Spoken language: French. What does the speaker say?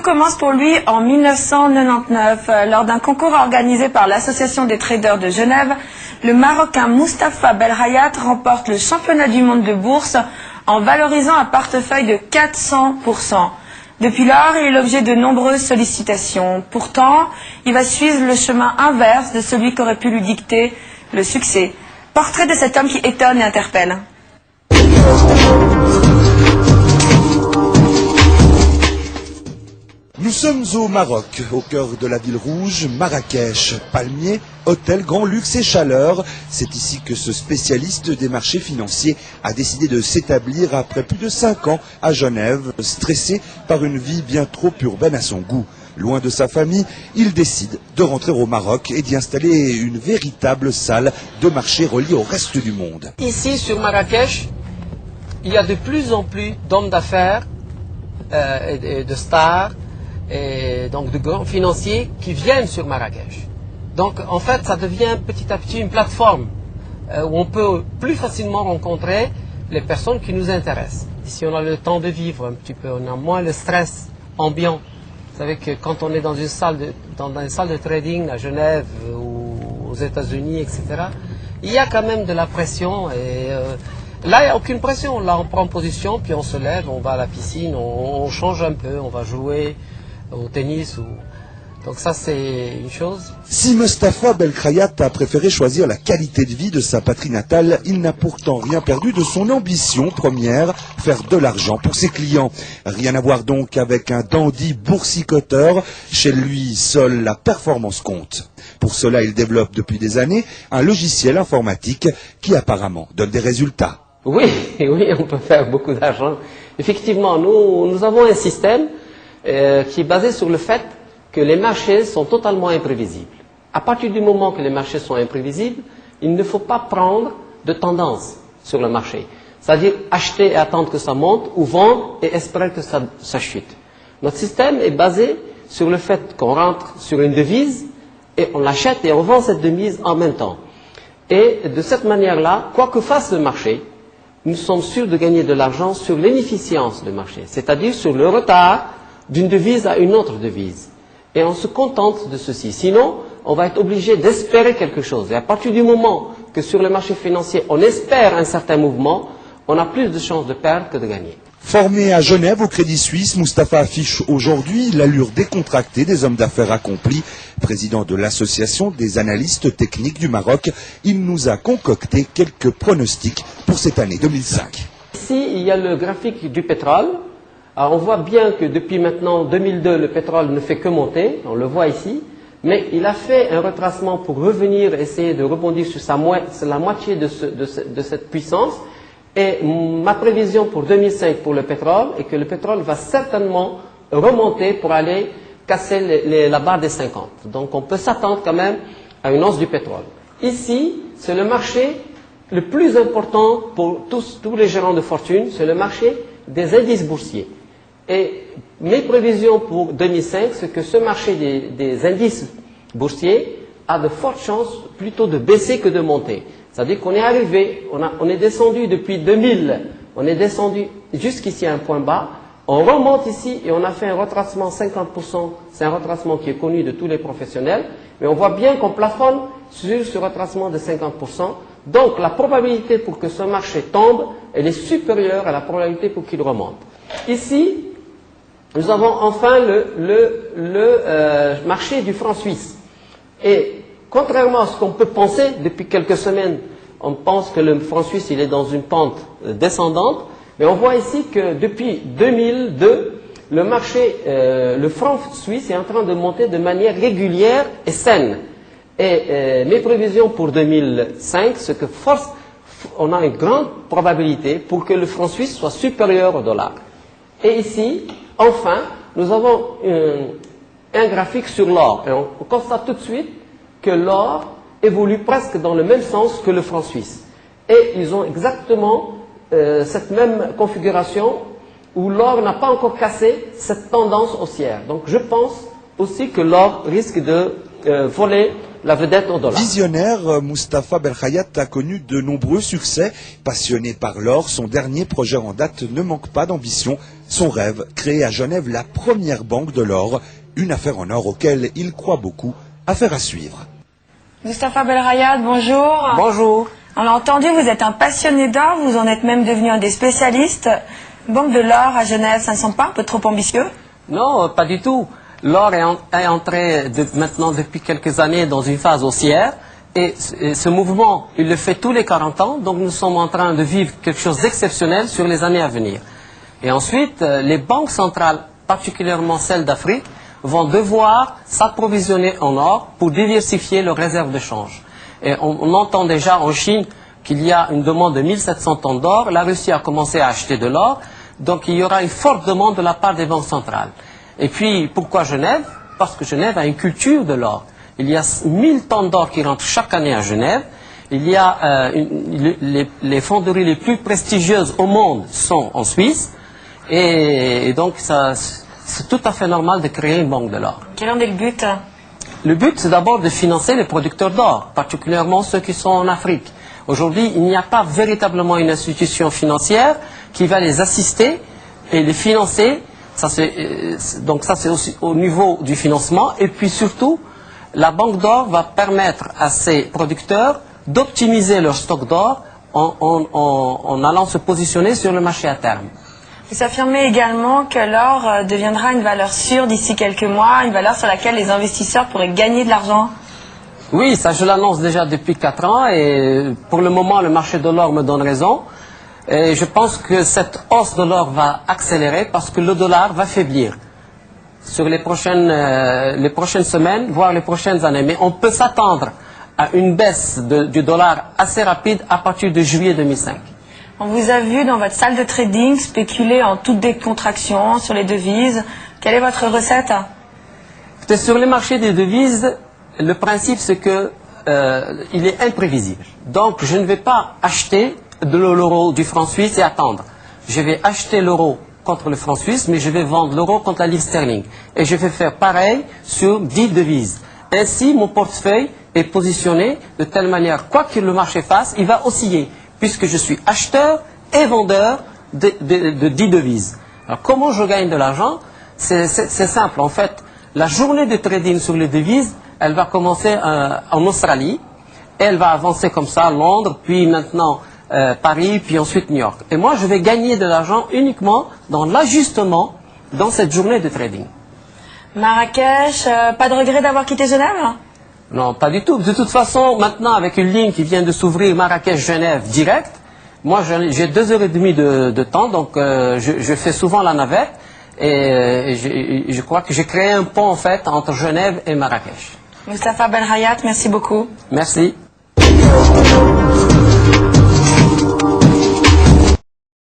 commence pour lui en 1999. Lors d'un concours organisé par l'Association des traders de Genève, le Marocain Mustapha Belrayat remporte le championnat du monde de bourse en valorisant un portefeuille de 400%. Depuis lors, il est l'objet de nombreuses sollicitations. Pourtant, il va suivre le chemin inverse de celui qu'aurait pu lui dicter le succès. Portrait de cet homme qui étonne et interpelle. Nous sommes au Maroc, au cœur de la ville rouge, Marrakech. Palmiers, hôtels, grand luxe et chaleur. C'est ici que ce spécialiste des marchés financiers a décidé de s'établir après plus de 5 ans à Genève, stressé par une vie bien trop urbaine à son goût. Loin de sa famille, il décide de rentrer au Maroc et d'y installer une véritable salle de marché reliée au reste du monde. Ici, sur Marrakech, il y a de plus en plus d'hommes d'affaires et de stars, et donc de grands financiers qui viennent sur Marrakech. Donc en fait ça devient petit à petit une plateforme où on peut plus facilement rencontrer les personnes qui nous intéressent. Ici on a le temps de vivre un petit peu, on a moins le stress ambiant. Vous savez que quand on est dans une salle de trading à Genève ou aux États-Unis, etc., il y a quand même de la pression et là il n'y a aucune pression. Là on prend position, puis on se lève, on va à la piscine, on change un peu, on va jouer au tennis. Donc ça c'est une chose. Si Mustapha Belrayat a préféré choisir la qualité de vie de sa patrie natale, il n'a pourtant rien perdu de son ambition première, faire de l'argent pour ses clients. Rien à voir donc avec un dandy boursicoteur. Chez lui, seule la performance compte. Pour cela, il développe depuis des années un logiciel informatique qui apparemment donne des résultats. Oui, on peut faire beaucoup d'argent. Effectivement, nous avons un système qui est basé sur le fait que les marchés sont totalement imprévisibles. À partir du moment que les marchés sont imprévisibles, il ne faut pas prendre de tendance sur le marché. C'est-à-dire acheter et attendre que ça monte ou vendre et espérer que ça chute. Notre système est basé sur le fait qu'on rentre sur une devise et on l'achète et on vend cette devise en même temps. Et de cette manière-là, quoi que fasse le marché, nous sommes sûrs de gagner de l'argent sur l'inefficience du marché, c'est-à-dire sur le retard d'une devise à une autre devise. Et on se contente de ceci. Sinon, on va être obligé d'espérer quelque chose. Et à partir du moment que sur le marché financier, on espère un certain mouvement, on a plus de chances de perdre que de gagner. Formé à Genève au Crédit Suisse, Mustapha affiche aujourd'hui l'allure décontractée des hommes d'affaires accomplis. Président de l'Association des analystes techniques du Maroc, il nous a concocté quelques pronostics pour cette année 2005. Ici, il y a le graphique du pétrole. Alors, on voit bien que depuis maintenant 2002, le pétrole ne fait que monter, on le voit ici, mais il a fait un retracement pour revenir, essayer de rebondir sur la moitié de cette puissance. Et ma prévision pour 2005 pour le pétrole est que le pétrole va certainement remonter pour aller casser la barre des 50. Donc on peut s'attendre quand même à une hausse du pétrole. Ici, c'est le marché le plus important pour tous les gérants de fortune, c'est le marché des indices boursiers. Et mes prévisions pour 2005, c'est que ce marché des indices boursiers a de fortes chances plutôt de baisser que de monter. C'est-à-dire qu'on est arrivé, on est descendu depuis 2000, on est descendu jusqu'ici à un point bas, on remonte ici et on a fait un retracement 50%, c'est un retracement qui est connu de tous les professionnels, mais on voit bien qu'on plafonne sur ce retracement de 50%, donc la probabilité pour que ce marché tombe, elle est supérieure à la probabilité pour qu'il remonte. Ici, nous avons enfin le marché du franc suisse. Et contrairement à ce qu'on peut penser, depuis quelques semaines, on pense que le franc suisse il est dans une pente descendante, mais on voit ici que depuis 2002, le marché, le franc suisse est en train de monter de manière régulière et saine. Et mes prévisions pour 2005, c'est que on a une grande probabilité pour que le franc suisse soit supérieur au dollar. Et ici, enfin, nous avons un graphique sur l'or. Et on constate tout de suite que l'or évolue presque dans le même sens que le franc suisse. Et ils ont exactement cette même configuration où l'or n'a pas encore cassé cette tendance haussière. Donc je pense aussi que l'or risque de voler la vedette au dollar. Visionnaire, Mustapha Belkhayat a connu de nombreux succès. Passionné par l'or, son dernier projet en date ne manque pas d'ambition. Son rêve, créer à Genève la première banque de l'or, une affaire en or auquel il croit beaucoup. Affaire à suivre. Mustapha Belkhayat, bonjour. Bonjour. On l'a entendu, vous êtes un passionné d'or, vous en êtes même devenu un des spécialistes. Banque de l'or à Genève, ça ne semble pas un peu trop ambitieux? Non, pas du tout. L'or est entré maintenant depuis quelques années dans une phase haussière et ce mouvement, il le fait tous les 40 ans, donc nous sommes en train de vivre quelque chose d'exceptionnel sur les années à venir. Et ensuite, les banques centrales, particulièrement celles d'Afrique, vont devoir s'approvisionner en or pour diversifier leurs réserves de change. Et on entend déjà en Chine qu'il y a une demande de 1700 tonnes d'or. La Russie a commencé à acheter de l'or. Donc il y aura une forte demande de la part des banques centrales. Et puis, pourquoi Genève? Parce que Genève a une culture de l'or. Il y a 1000 tonnes d'or qui rentrent chaque année à Genève. Il y a les fonderies les plus prestigieuses au monde sont en Suisse. Et donc c'est tout à fait normal de créer une banque de l'or. Quel en est le but? Le but, c'est d'abord de financer les producteurs d'or, particulièrement ceux qui sont en Afrique. Aujourd'hui, il n'y a pas véritablement une institution financière qui va les assister et les financer. Donc ça, c'est aussi au niveau du financement. Et puis surtout, la banque d'or va permettre à ces producteurs d'optimiser leur stock d'or en allant se positionner sur le marché à terme. Vous affirmez également que l'or deviendra une valeur sûre d'ici quelques mois, une valeur sur laquelle les investisseurs pourraient gagner de l'argent. Oui, ça je l'annonce déjà depuis 4 ans et pour le moment le marché de l'or me donne raison. Et je pense que cette hausse de l'or va accélérer parce que le dollar va faiblir sur les prochaines semaines, voire les prochaines années. Mais on peut s'attendre à une baisse du dollar assez rapide à partir de juillet 2005. On vous a vu dans votre salle de trading spéculer en toute décontraction sur les devises. Quelle est votre recette? Sur les marchés des devises, le principe c'est que il est imprévisible. Donc je ne vais pas acheter de l'euro du franc suisse et attendre. Je vais acheter l'euro contre le franc suisse, mais je vais vendre l'euro contre la livre sterling. Et je vais faire pareil sur 10 devises. Ainsi, mon portefeuille est positionné de telle manière, quoi que le marché fasse, il va osciller, puisque je suis acheteur et vendeur de 10 devises. Alors comment je gagne de l'argent? C'est simple. En fait, la journée de trading sur les devises, elle va commencer en Australie, et elle va avancer comme ça, Londres, puis maintenant Paris, puis ensuite New York. Et moi, je vais gagner de l'argent uniquement dans l'ajustement dans cette journée de trading. Marrakech, pas de regret d'avoir quitté Genève? Non, pas du tout. De toute façon, maintenant, avec une ligne qui vient de s'ouvrir, Marrakech-Genève direct, moi, j'ai 2h30 de temps, donc je fais souvent la navette, et je crois que j'ai créé un pont, en fait, entre Genève et Marrakech. Mustapha Belkhayat, merci beaucoup. Merci.